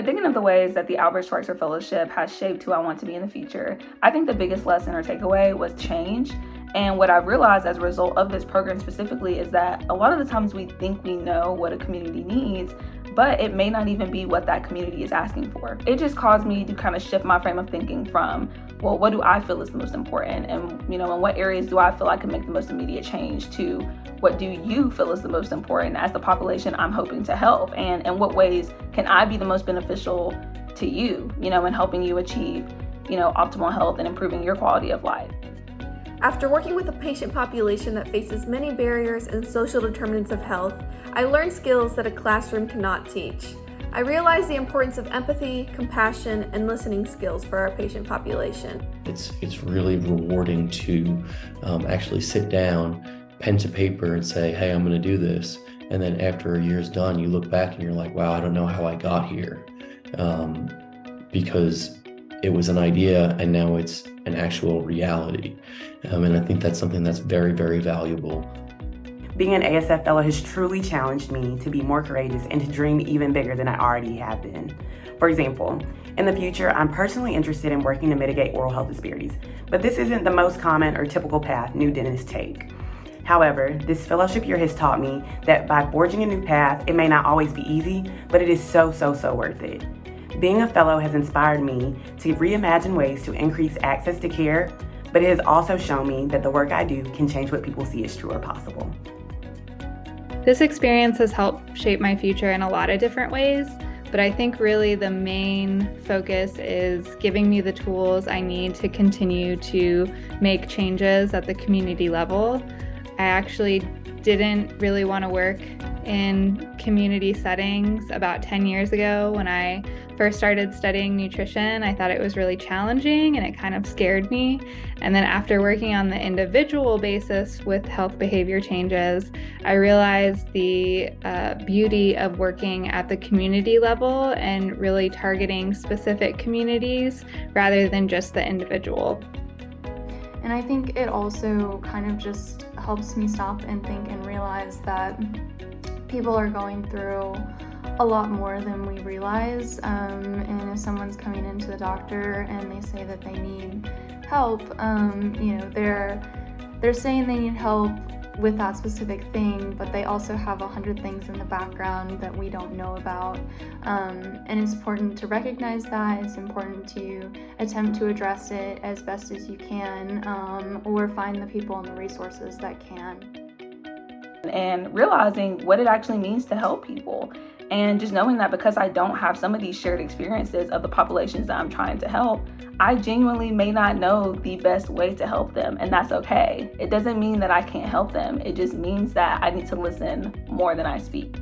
But thinking of the ways that the Albert Schweitzer Fellowship has shaped who I want to be in the future, I think the biggest lesson or takeaway was change. And what I've realized as a result of this program specifically is that a lot of the times we think we know what a community needs, but it may not even be what that community is asking for. It just caused me to kind of shift my frame of thinking from, well, what do I feel is the most important? And, in what areas do I feel I can make the most immediate change, to what do you feel is the most important as the population I'm hoping to help? And in what ways can I be the most beneficial to you, in helping you achieve, optimal health and improving your quality of life? After working with a patient population that faces many barriers and social determinants of health, I learned skills that a classroom cannot teach. I realized the importance of empathy, compassion, and listening skills for our patient population. It's really rewarding to actually sit down, pen to paper, and say, hey, I'm going to do this. And then after a year's done, you look back and you're like, wow, I don't know how I got here. Because it was an idea and now it's an actual reality. And I think that's something that's very, very valuable. Being an ASF fellow has truly challenged me to be more courageous and to dream even bigger than I already have been. For example, in the future, I'm personally interested in working to mitigate oral health disparities, but this isn't the most common or typical path new dentists take. However, this fellowship year has taught me that by forging a new path, it may not always be easy, but it is so worth it. Being a fellow has inspired me to reimagine ways to increase access to care, but it has also shown me that the work I do can change what people see as true or possible. This experience has helped shape my future in a lot of different ways, but I think really the main focus is giving me the tools I need to continue to make changes at the community level. I actually didn't really want to work in community settings about 10 years ago when I first started studying nutrition. I thought it was really challenging and it kind of scared me. And then after working on the individual basis with health behavior changes, I realized the beauty of working at the community level and really targeting specific communities rather than just the individual. And I think it also kind of just helps me stop and think and realize that people are going through a lot more than we realize. And if someone's coming into the doctor and they say that they need help, they're saying they need help with that specific thing, but they also have 100 things in the background that we don't know about. And it's important to recognize that. It's important to attempt to address it as best as you can, or find the people and the resources that can. And realizing what it actually means to help people. And just knowing that because I don't have some of these shared experiences of the populations that I'm trying to help, I genuinely may not know the best way to help them, and that's okay. It doesn't mean that I can't help them. It just means that I need to listen more than I speak.